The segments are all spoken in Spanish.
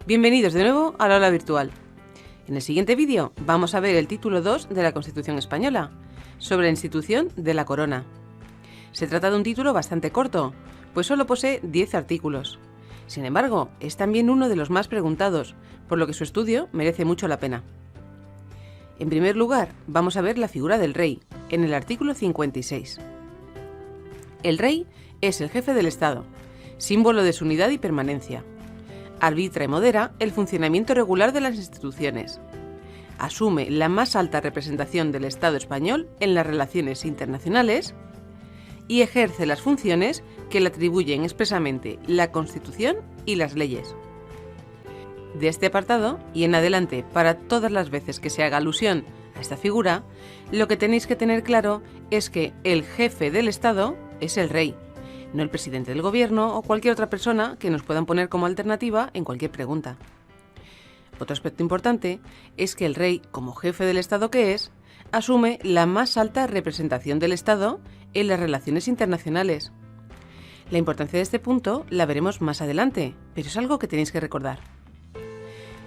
Bienvenidos de nuevo a la aula virtual. En el siguiente vídeo vamos a ver el título 2 de la Constitución Española, sobre la institución de la corona. Se trata de un título bastante corto, pues solo posee 10 artículos. Sin embargo, es también uno de los más preguntados, por lo que su estudio merece mucho la pena. En primer lugar, vamos a ver la figura del rey, en el artículo 56. El rey es el jefe del Estado, símbolo de su unidad y permanencia. Arbitra y modera el funcionamiento regular de las instituciones. Asume la más alta representación del Estado español en las relaciones internacionales y ejerce las funciones que le atribuyen expresamente la Constitución y las leyes. De este apartado y en adelante, para todas las veces que se haga alusión a esta figura, lo que tenéis que tener claro es que el jefe del Estado es el rey, no el presidente del gobierno o cualquier otra persona que nos puedan poner como alternativa en cualquier pregunta. Otro aspecto importante es que el rey, como jefe del Estado que es, asume la más alta representación del Estado en las relaciones internacionales. La importancia de este punto la veremos más adelante, pero es algo que tenéis que recordar.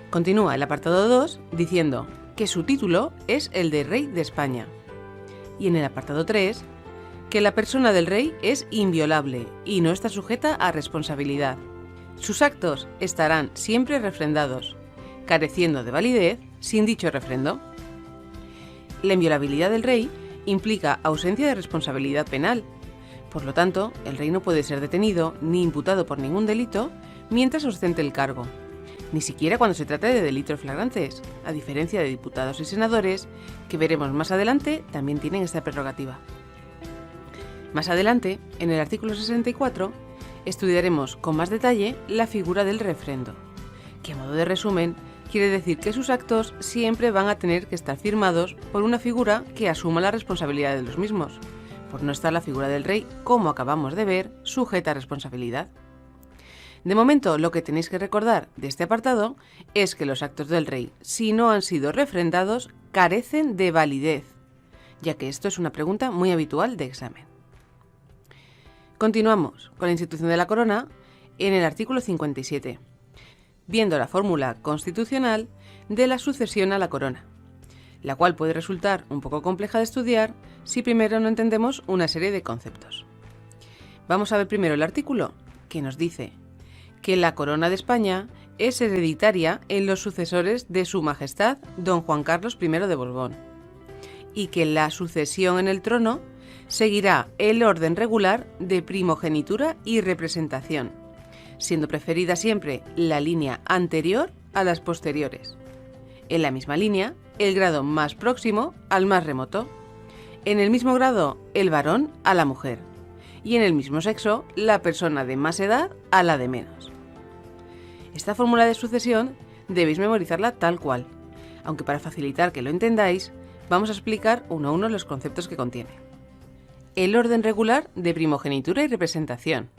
Continúa el apartado 2 diciendo que su título es el de Rey de España. Y en el apartado 3, que la persona del rey es inviolable y no está sujeta a responsabilidad. Sus actos estarán siempre refrendados, careciendo de validez sin dicho refrendo. La inviolabilidad del rey implica ausencia de responsabilidad penal. Por lo tanto, el rey no puede ser detenido ni imputado por ningún delito mientras ostente el cargo, ni siquiera cuando se trate de delitos flagrantes, a diferencia de diputados y senadores, que veremos más adelante, también tienen esta prerrogativa. Más adelante, en el artículo 64, estudiaremos con más detalle la figura del refrendo, que a modo de resumen quiere decir que sus actos siempre van a tener que estar firmados por una figura que asuma la responsabilidad de los mismos, por no estar la figura del rey, como acabamos de ver, sujeta a responsabilidad. De momento, lo que tenéis que recordar de este apartado es que los actos del rey, si no han sido refrendados, carecen de validez, ya que esto es una pregunta muy habitual de examen. Continuamos con la institución de la corona en el artículo 57, viendo la fórmula constitucional de la sucesión a la corona, la cual puede resultar un poco compleja de estudiar si primero no entendemos una serie de conceptos. Vamos a ver primero el artículo, que nos dice que la corona de España es hereditaria en los sucesores de Su Majestad Don Juan Carlos I de Borbón, y que la sucesión en el trono seguirá el orden regular de primogenitura y representación, siendo preferida siempre la línea anterior a las posteriores. En la misma línea, el grado más próximo al más remoto. En el mismo grado, el varón a la mujer. Y en el mismo sexo, la persona de más edad a la de menos. Esta fórmula de sucesión debéis memorizarla tal cual, aunque para facilitar que lo entendáis, vamos a explicar uno a uno los conceptos que contiene. El orden regular de primogenitura y representación,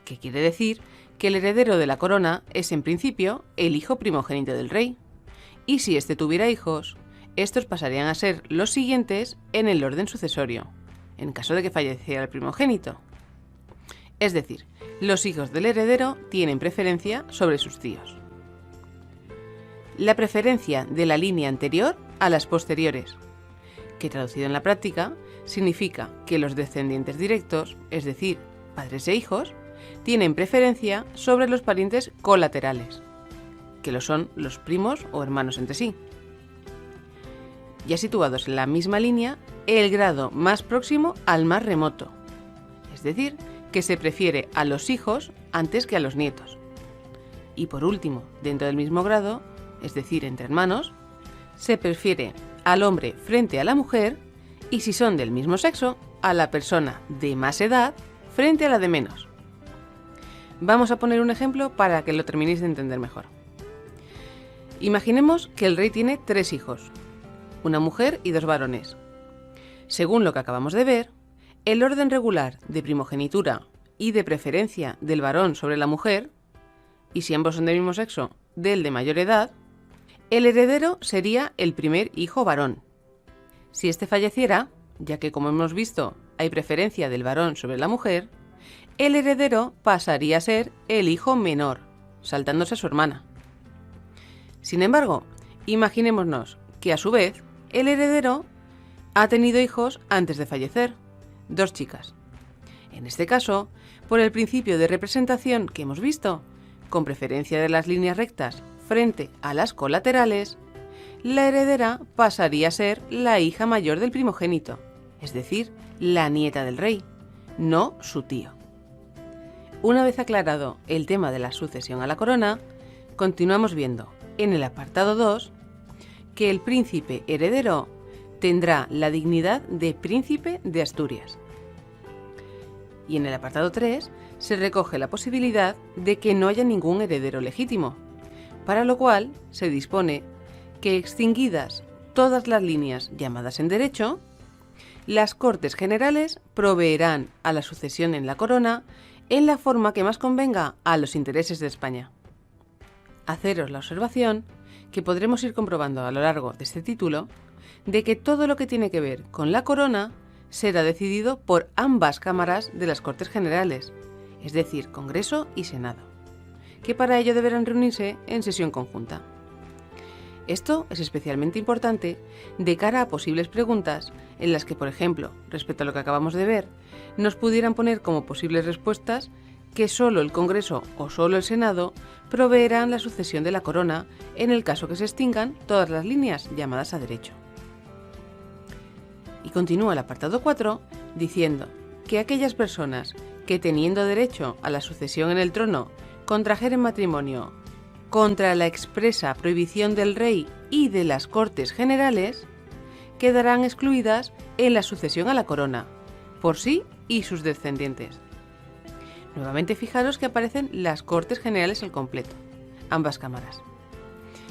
que quiere decir que el heredero de la corona es en principio el hijo primogénito del rey, y si éste tuviera hijos, estos pasarían a ser los siguientes en el orden sucesorio, en caso de que falleciera el primogénito. Es decir, los hijos del heredero tienen preferencia sobre sus tíos. La preferencia de la línea anterior a las posteriores, que traducido en la práctica significa que los descendientes directos, es decir, padres e hijos, tienen preferencia sobre los parientes colaterales, que lo son los primos o hermanos entre sí. Ya situados en la misma línea, el grado más próximo al más remoto, es decir, que se prefiere a los hijos antes que a los nietos. Y por último, dentro del mismo grado, es decir, entre hermanos, se prefiere al hombre frente a la mujer y si son del mismo sexo, a la persona de más edad frente a la de menos. Vamos a poner un ejemplo para que lo terminéis de entender mejor. Imaginemos que el rey tiene 3 hijos, una mujer y 2 varones. Según lo que acabamos de ver, el orden regular de primogenitura y de preferencia del varón sobre la mujer, y si ambos son del mismo sexo, del de mayor edad, el heredero sería el primer hijo varón. Si éste falleciera, ya que como hemos visto hay preferencia del varón sobre la mujer, el heredero pasaría a ser el hijo menor, saltándose a su hermana, Sin embargo, imaginémonos que a su vez el heredero ha tenido hijos antes de fallecer, 2 chicas. En este caso, por el principio de representación que hemos visto, con preferencia de las líneas rectas frente a las colaterales, la heredera pasaría a ser la hija mayor del primogénito, es decir, la nieta del rey, no su tío. Una vez aclarado el tema de la sucesión a la corona, continuamos viendo en el apartado 2 que el príncipe heredero tendrá la dignidad de príncipe de Asturias. Y en el apartado 3 se recoge la posibilidad de que no haya ningún heredero legítimo, para lo cual se dispone que, extinguidas todas las líneas llamadas en derecho, las Cortes Generales proveerán a la sucesión en la corona en la forma que más convenga a los intereses de España. Haceros la observación, que podremos ir comprobando a lo largo de este título, de que todo lo que tiene que ver con la corona será decidido por ambas cámaras de las Cortes Generales, es decir, Congreso y Senado, que para ello deberán reunirse en sesión conjunta. Esto es especialmente importante de cara a posibles preguntas en las que, por ejemplo, respecto a lo que acabamos de ver, nos pudieran poner como posibles respuestas que solo el Congreso o solo el Senado proveerán la sucesión de la corona en el caso que se extingan todas las líneas llamadas a derecho. Y continúa el apartado 4 diciendo que aquellas personas que, teniendo derecho a la sucesión en el trono, contrajeren matrimonio contra la expresa prohibición del rey y de las Cortes Generales, quedarán excluidas en la sucesión a la corona, por sí y sus descendientes. Nuevamente fijaros que aparecen las Cortes Generales al completo, ambas cámaras.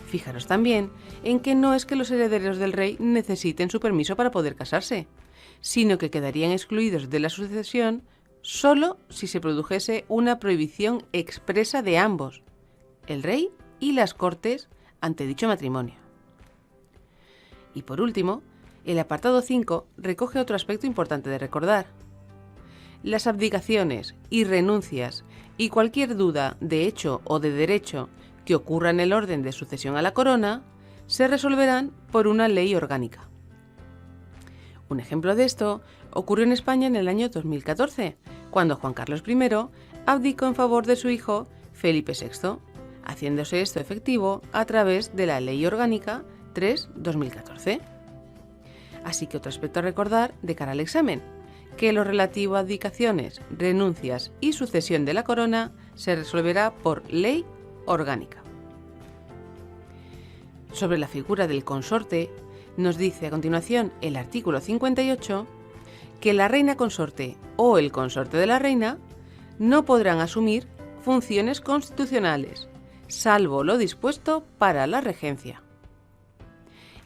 Fijaros también en que no es que los herederos del rey necesiten su permiso para poder casarse, sino que quedarían excluidos de la sucesión solo si se produjese una prohibición expresa de ambos, el rey y las Cortes, ante dicho matrimonio. Y por último, el apartado 5 recoge otro aspecto importante de recordar. Las abdicaciones y renuncias y cualquier duda de hecho o de derecho que ocurra en el orden de sucesión a la corona se resolverán por una ley orgánica. Un ejemplo de esto ocurrió en España en el año 2014, cuando Juan Carlos I abdicó en favor de su hijo Felipe VI, haciéndose esto efectivo a través de la Ley Orgánica 3/2014. Así que otro aspecto a recordar de cara al examen, que lo relativo a abdicaciones, renuncias y sucesión de la corona se resolverá por ley orgánica. Sobre la figura del consorte, nos dice a continuación el artículo 58 que la reina consorte o el consorte de la reina no podrán asumir funciones constitucionales, salvo lo dispuesto para la regencia.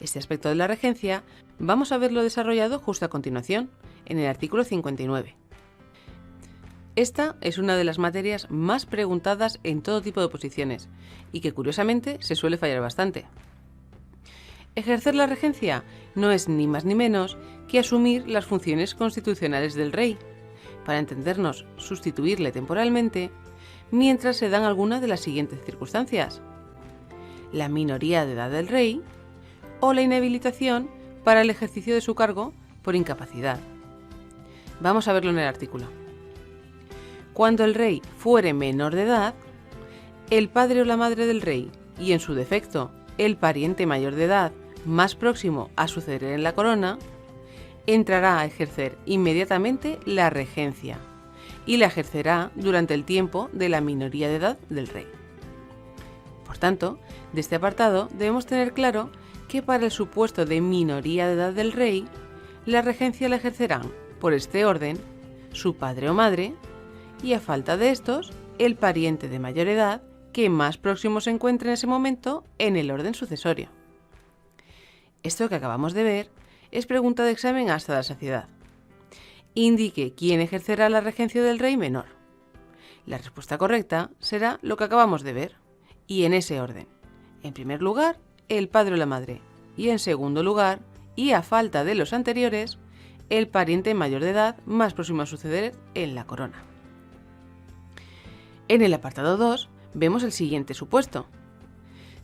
Este aspecto de la regencia vamos a verlo desarrollado justo a continuación, en el artículo 59. Esta es una de las materias más preguntadas en todo tipo de oposiciones y que curiosamente se suele fallar bastante. Ejercer la regencia no es ni más ni menos que asumir las funciones constitucionales del rey, para entendernos, sustituirle temporalmente, mientras se dan alguna de las siguientes circunstancias: la minoría de edad del rey o la inhabilitación para el ejercicio de su cargo por incapacidad. Vamos a verlo en el artículo. Cuando el rey fuere menor de edad, el padre o la madre del rey, y en su defecto el pariente mayor de edad más próximo a suceder en la corona, entrará a ejercer inmediatamente la regencia y la ejercerá durante el tiempo de la minoría de edad del rey. Por tanto, de este apartado debemos tener claro que para el supuesto de minoría de edad del rey, la regencia la ejercerán, por este orden, su padre o madre, y a falta de estos, el pariente de mayor edad que más próximo se encuentre en ese momento en el orden sucesorio. Esto que acabamos de ver es pregunta de examen hasta la saciedad. Indique quién ejercerá la regencia del rey menor. La respuesta correcta será lo que acabamos de ver, y en ese orden. En primer lugar, el padre o la madre, y en segundo lugar, y a falta de los anteriores, el pariente mayor de edad más próximo a suceder en la corona. En el apartado 2 vemos el siguiente supuesto.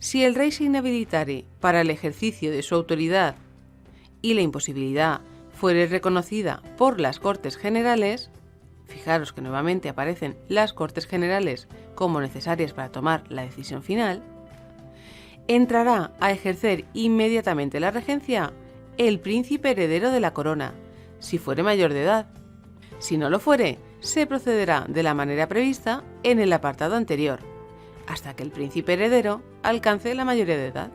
Si el rey se inhabilitare para el ejercicio de su autoridad y la imposibilidad fuere reconocida por las Cortes Generales, fijaros que nuevamente aparecen las Cortes Generales como necesarias para tomar la decisión final, entrará a ejercer inmediatamente la regencia el príncipe heredero de la corona, si fuere mayor de edad. Si no lo fuere, se procederá de la manera prevista en el apartado anterior, hasta que el príncipe heredero alcance la mayoría de edad.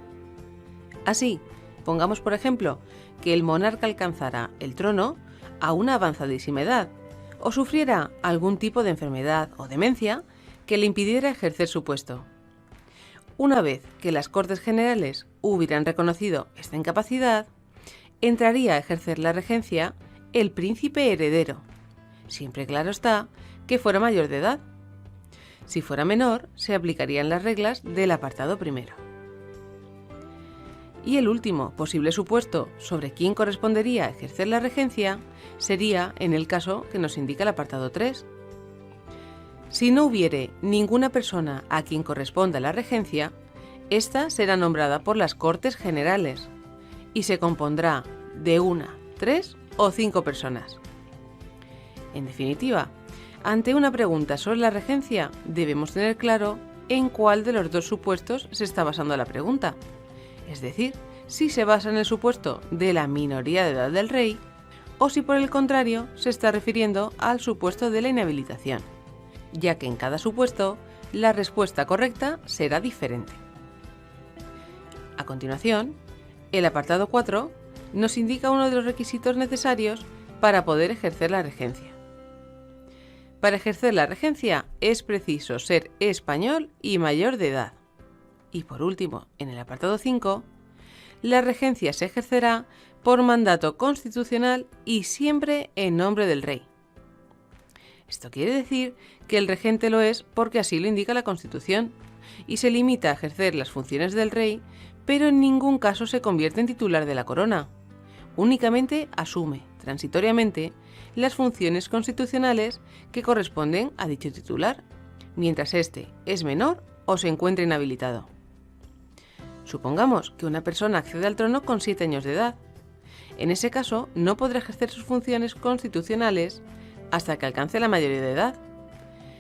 Así, pongamos por ejemplo que el monarca alcanzara el trono a una avanzadísima edad, o sufriera algún tipo de enfermedad o demencia que le impidiera ejercer su puesto. Una vez que las Cortes Generales hubieran reconocido esta incapacidad, entraría a ejercer la regencia el príncipe heredero, siempre claro está que fuera mayor de edad. Si fuera menor, se aplicarían las reglas del apartado primero. Y el último posible supuesto sobre quién correspondería ejercer la regencia sería en el caso que nos indica el apartado 3. Si no hubiere ninguna persona a quien corresponda la regencia, ésta será nombrada por las Cortes Generales y se compondrá de 1, 3 o 5 personas. En definitiva, ante una pregunta sobre la regencia, debemos tener claro en cuál de los dos supuestos se está basando la pregunta. Es decir, si se basa en el supuesto de la minoría de edad del rey o si por el contrario se está refiriendo al supuesto de la inhabilitación, ya que en cada supuesto la respuesta correcta será diferente. A continuación, el apartado 4 nos indica uno de los requisitos necesarios para poder ejercer la regencia. Para ejercer la regencia es preciso ser español y mayor de edad. Y por último, en el apartado 5, la regencia se ejercerá por mandato constitucional y siempre en nombre del rey. Esto quiere decir que el regente lo es porque así lo indica la Constitución y se limita a ejercer las funciones del rey, pero en ningún caso se convierte en titular de la corona. Únicamente asume, transitoriamente, las funciones constitucionales que corresponden a dicho titular, mientras éste es menor o se encuentre inhabilitado. Supongamos que una persona accede al trono con 7 años de edad. En ese caso, no podrá ejercer sus funciones constitucionales hasta que alcance la mayoría de edad.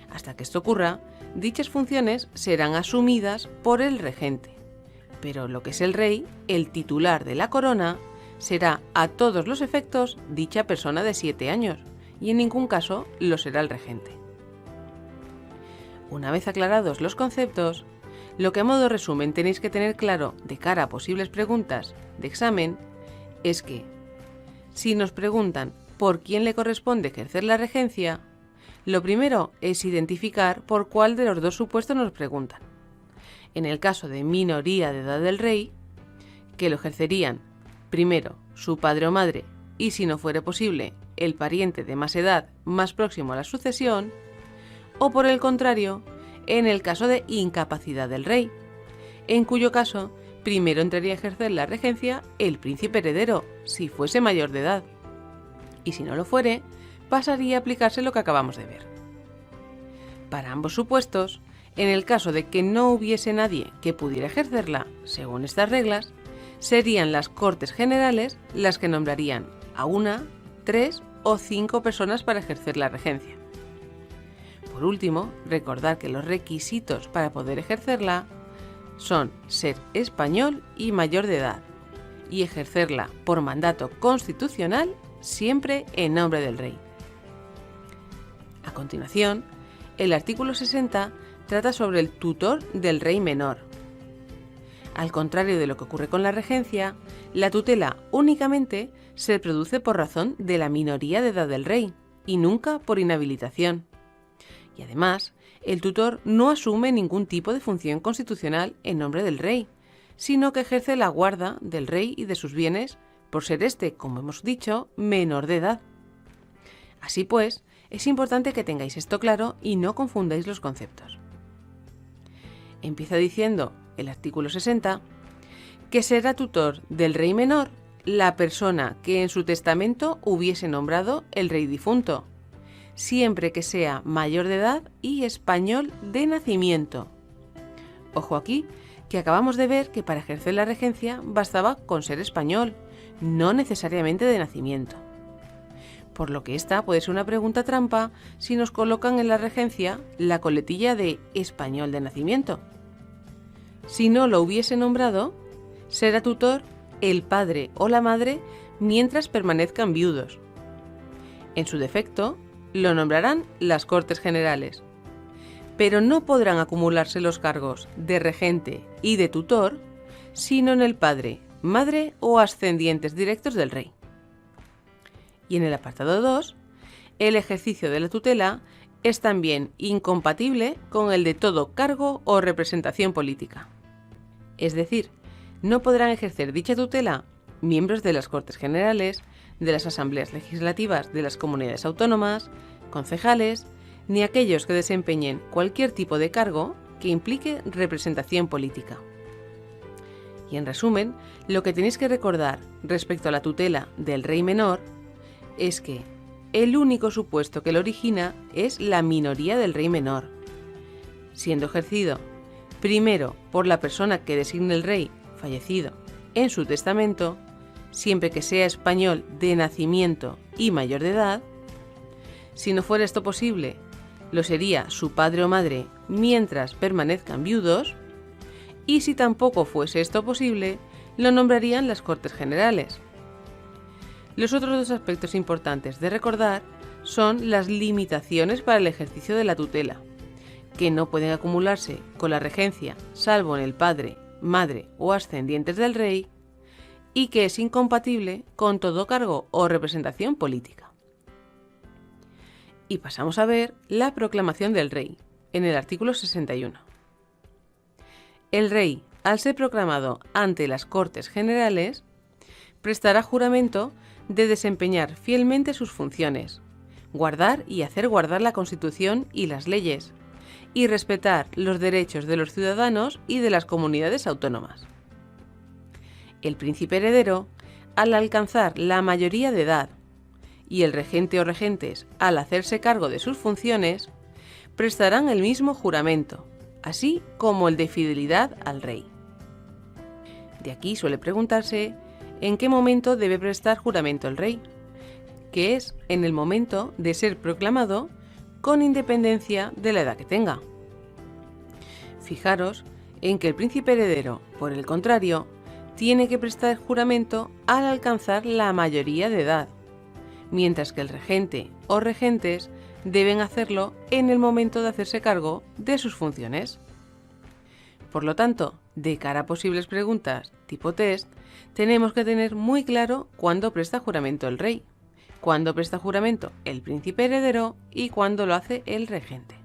Hasta que esto ocurra, dichas funciones serán asumidas por el regente, pero lo que es el rey, el titular de la corona, será a todos los efectos dicha persona de 7 años y en ningún caso lo será el regente. Una vez aclarados los conceptos, lo que a modo resumen tenéis que tener claro de cara a posibles preguntas de examen es que, si nos preguntan por quién le corresponde ejercer la regencia, lo primero es identificar por cuál de los dos supuestos nos preguntan. En el caso de minoría de edad del rey, que lo ejercerían primero su padre o madre y, si no fuere posible, el pariente de más edad más próximo a la sucesión, o por el contrario, en el caso de incapacidad del rey, en cuyo caso primero entraría a ejercer la regencia el príncipe heredero, si fuese mayor de edad, y si no lo fuere, pasaría a aplicarse lo que acabamos de ver. Para ambos supuestos, en el caso de que no hubiese nadie que pudiera ejercerla, según estas reglas, serían las Cortes Generales las que nombrarían a 1, 3 o 5 personas para ejercer la regencia. Por último, recordar que los requisitos para poder ejercerla son ser español y mayor de edad, y ejercerla por mandato constitucional siempre en nombre del rey. A continuación, el artículo 60 trata sobre el tutor del rey menor. Al contrario de lo que ocurre con la regencia, la tutela únicamente se produce por razón de la minoría de edad del rey y nunca por inhabilitación. Y además, el tutor no asume ningún tipo de función constitucional en nombre del rey, sino que ejerce la guarda del rey y de sus bienes por ser éste, como hemos dicho, menor de edad. Así pues, es importante que tengáis esto claro y no confundáis los conceptos. Empieza diciendo el artículo 60 que será tutor del rey menor la persona que en su testamento hubiese nombrado el rey difunto, siempre que sea mayor de edad y español de nacimiento. Ojo aquí, que acabamos de ver que para ejercer la regencia bastaba con ser español, no necesariamente de nacimiento. Por lo que esta puede ser una pregunta trampa si nos colocan en la regencia la coletilla de español de nacimiento. Si no lo hubiese nombrado, será tutor el padre o la madre mientras permanezcan viudos. En su defecto, lo nombrarán las Cortes Generales, pero no podrán acumularse los cargos de regente y de tutor, sino en el padre, madre o ascendientes directos del rey. Y en el apartado 2, el ejercicio de la tutela es también incompatible con el de todo cargo o representación política. Es decir, no podrán ejercer dicha tutela miembros de las Cortes Generales, de las Asambleas Legislativas de las comunidades autónomas, concejales, ni aquellos que desempeñen cualquier tipo de cargo que implique representación política. Y en resumen, lo que tenéis que recordar respecto a la tutela del rey menor es que el único supuesto que lo origina es la minoría del rey menor, siendo ejercido primero por la persona que designe el rey fallecido en su testamento, siempre que sea español de nacimiento y mayor de edad. Si no fuera esto posible, lo sería su padre o madre mientras permanezcan viudos, y si tampoco fuese esto posible, lo nombrarían las Cortes Generales. Los otros dos aspectos importantes de recordar son las limitaciones para el ejercicio de la tutela, que no pueden acumularse con la regencia salvo en el padre, madre o ascendientes del rey, y que es incompatible con todo cargo o representación política. Y pasamos a ver la proclamación del rey, en el artículo 61. El rey, al ser proclamado ante las Cortes Generales, prestará juramento de desempeñar fielmente sus funciones, guardar y hacer guardar la Constitución y las leyes, y respetar los derechos de los ciudadanos y de las comunidades autónomas. El príncipe heredero, al alcanzar la mayoría de edad, y el regente o regentes, al hacerse cargo de sus funciones, prestarán el mismo juramento, así como el de fidelidad al rey. De aquí suele preguntarse en qué momento debe prestar juramento el rey, que es en el momento de ser proclamado con independencia de la edad que tenga. Fijaros en que el príncipe heredero, por el contrario, tiene que prestar juramento al alcanzar la mayoría de edad, mientras que el regente o regentes deben hacerlo en el momento de hacerse cargo de sus funciones. Por lo tanto, de cara a posibles preguntas tipo test, tenemos que tener muy claro cuándo presta juramento el rey, cuándo presta juramento el príncipe heredero y cuándo lo hace el regente.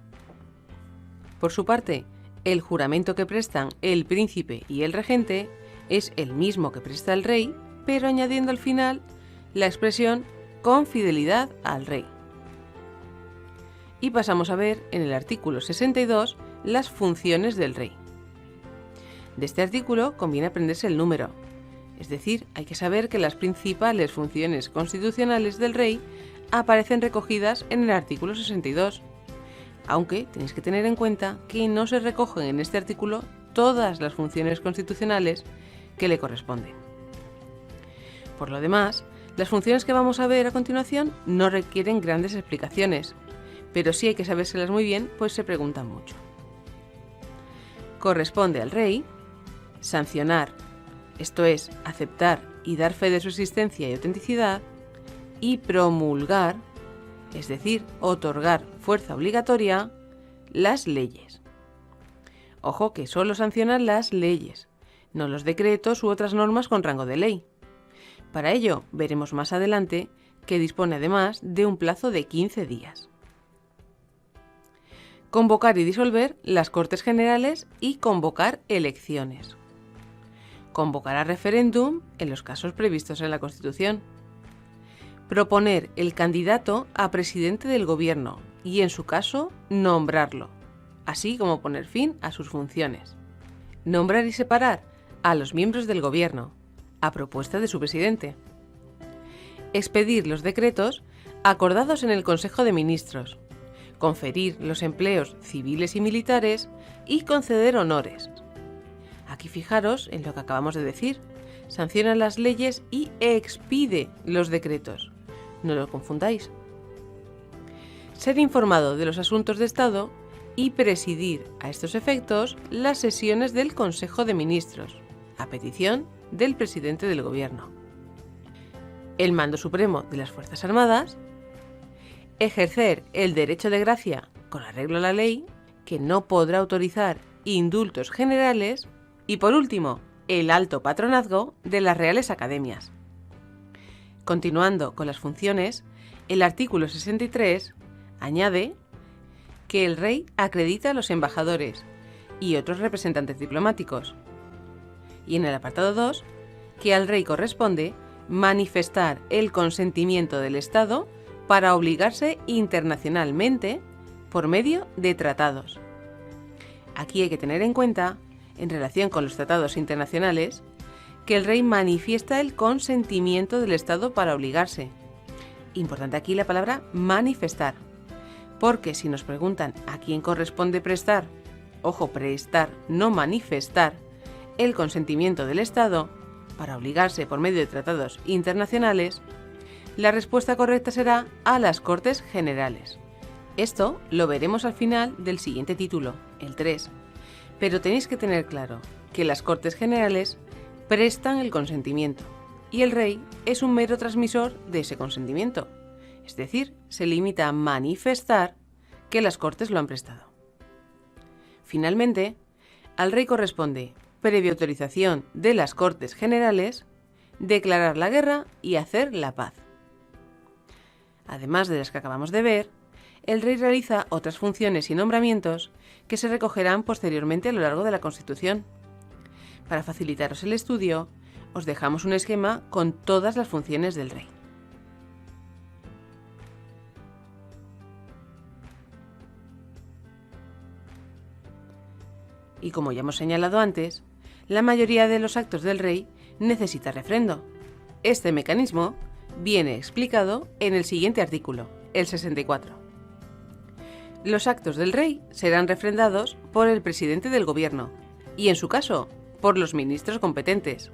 Por su parte, el juramento que prestan el príncipe y el regente es el mismo que presta el rey, pero añadiendo al final la expresión con fidelidad al rey. Y pasamos a ver en el artículo 62 las funciones del rey. De este artículo conviene aprenderse el número, es decir, hay que saber que las principales funciones constitucionales del rey aparecen recogidas en el artículo 62, aunque tenéis que tener en cuenta que no se recogen en este artículo todas las funciones constitucionales que le corresponden. Por lo demás, las funciones que vamos a ver a continuación no requieren grandes explicaciones, pero sí hay que sabérselas muy bien, pues se preguntan mucho. Corresponde al rey sancionar, esto es, aceptar y dar fe de su existencia y autenticidad, y promulgar, es decir, otorgar fuerza obligatoria, las leyes. Ojo que solo sancionan las leyes, no los decretos u otras normas con rango de ley. Para ello, veremos más adelante que dispone además de un plazo de 15 días. Convocar y disolver las Cortes Generales y convocar elecciones. Convocar a referéndum en los casos previstos en la Constitución. Proponer el candidato a presidente del Gobierno y, en su caso, nombrarlo, así como poner fin a sus funciones. Nombrar y separar a los miembros del Gobierno, a propuesta de su presidente. Expedir los decretos acordados en el Consejo de Ministros, conferir los empleos civiles y militares y conceder honores. Aquí fijaros en lo que acabamos de decir. Sanciona las leyes y expide los decretos. No lo confundáis. Ser informado de los asuntos de Estado y presidir a estos efectos las sesiones del Consejo de Ministros, a petición del presidente del Gobierno. El mando supremo de las Fuerzas Armadas. Ejercer el derecho de gracia con arreglo a la ley, que no podrá autorizar indultos generales. Y por último, el alto patronazgo de las Reales Academias. Continuando con las funciones, el artículo 63 añade que el rey acredita a los embajadores y otros representantes diplomáticos. Y en el apartado 2, que al rey corresponde manifestar el consentimiento del Estado para obligarse internacionalmente por medio de tratados. Aquí hay que tener en cuenta, en relación con los tratados internacionales, que el rey manifiesta el consentimiento del Estado para obligarse. Importante aquí la palabra manifestar, porque si nos preguntan a quién corresponde prestar, ojo, prestar, no manifestar, el consentimiento del Estado para obligarse por medio de tratados internacionales, la respuesta correcta será a las Cortes Generales. Esto lo veremos al final del siguiente título, el 3. Pero tenéis que tener claro que las Cortes Generales prestan el consentimiento y el rey es un mero transmisor de ese consentimiento. Es decir, se limita a manifestar que las Cortes lo han prestado. Finalmente, al rey corresponde, previa autorización de las Cortes Generales, declarar la guerra y hacer la paz. Además de las que acabamos de ver, el rey realiza otras funciones y nombramientos que se recogerán posteriormente a lo largo de la Constitución. Para facilitaros el estudio, os dejamos un esquema con todas las funciones del rey. Y como ya hemos señalado antes, la mayoría de los actos del rey necesita refrendo. Este mecanismo viene explicado en el siguiente artículo, el 64. Los actos del rey serán refrendados por el presidente del Gobierno y, en su caso, por los ministros competentes.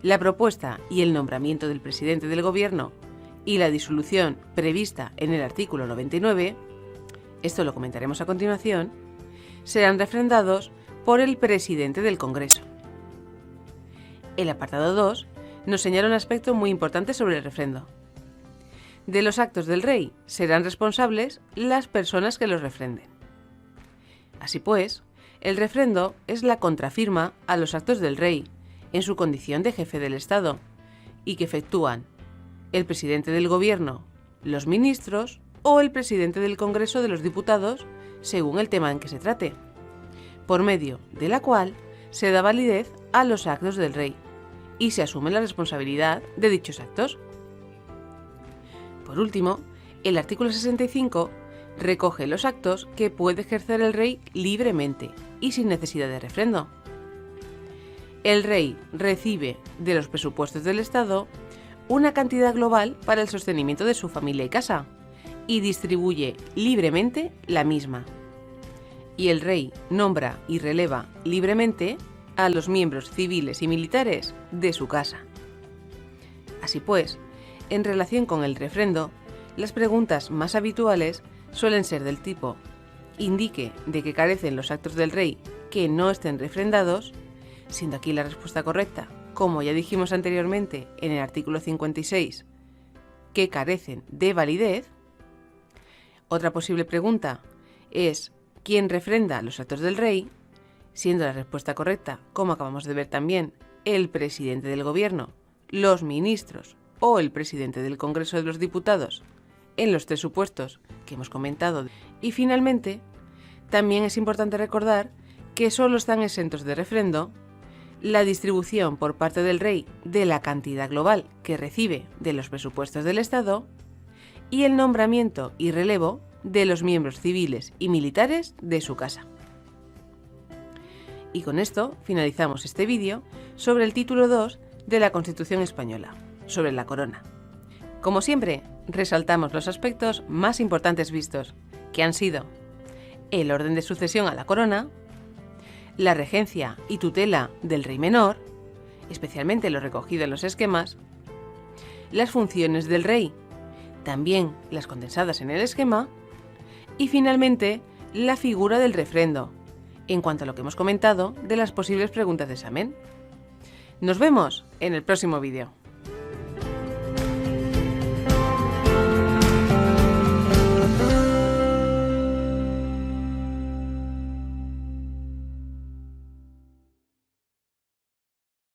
La propuesta y el nombramiento del presidente del Gobierno y la disolución prevista en el artículo 99, esto lo comentaremos a continuación, serán refrendados por el presidente del Congreso. El apartado 2 nos señala un aspecto muy importante sobre el refrendo. De los actos del rey serán responsables las personas que los refrenden. Así pues, el refrendo es la contrafirma a los actos del rey en su condición de jefe del Estado y que efectúan el presidente del Gobierno, los ministros o el presidente del Congreso de los Diputados, según el tema en que se trate, por medio de la cual se da validez a los actos del rey y se asume la responsabilidad de dichos actos. Por último, el artículo 65 recoge los actos que puede ejercer el rey libremente y sin necesidad de refrendo. El rey recibe de los presupuestos del Estado una cantidad global para el sostenimiento de su familia y casa y distribuye libremente la misma. Y el rey nombra y releva libremente a los miembros civiles y militares de su casa. Así pues, en relación con el refrendo, las preguntas más habituales suelen ser del tipo: indique de que carecen los actos del rey que no estén refrendados, siendo aquí la respuesta correcta, como ya dijimos anteriormente en el artículo 56, que carecen de validez. Otra posible pregunta es: ¿quién refrenda los actos del rey?, siendo la respuesta correcta, como acabamos de ver también, el presidente del Gobierno, los ministros o el presidente del Congreso de los Diputados, en los tres supuestos que hemos comentado. Y finalmente, también es importante recordar que solo están exentos de refrendo la distribución por parte del rey de la cantidad global que recibe de los presupuestos del Estado y el nombramiento y relevo de los miembros civiles y militares de su casa. Y con esto finalizamos este vídeo sobre el título 2 de la Constitución Española, sobre la corona. Como siempre, resaltamos los aspectos más importantes vistos que han sido el orden de sucesión a la corona, la regencia y tutela del rey menor, especialmente lo recogido en los esquemas, las funciones del rey, también las condensadas en el esquema, y finalmente la figura del refrendo, en cuanto a lo que hemos comentado de las posibles preguntas de examen. Nos vemos en el próximo vídeo.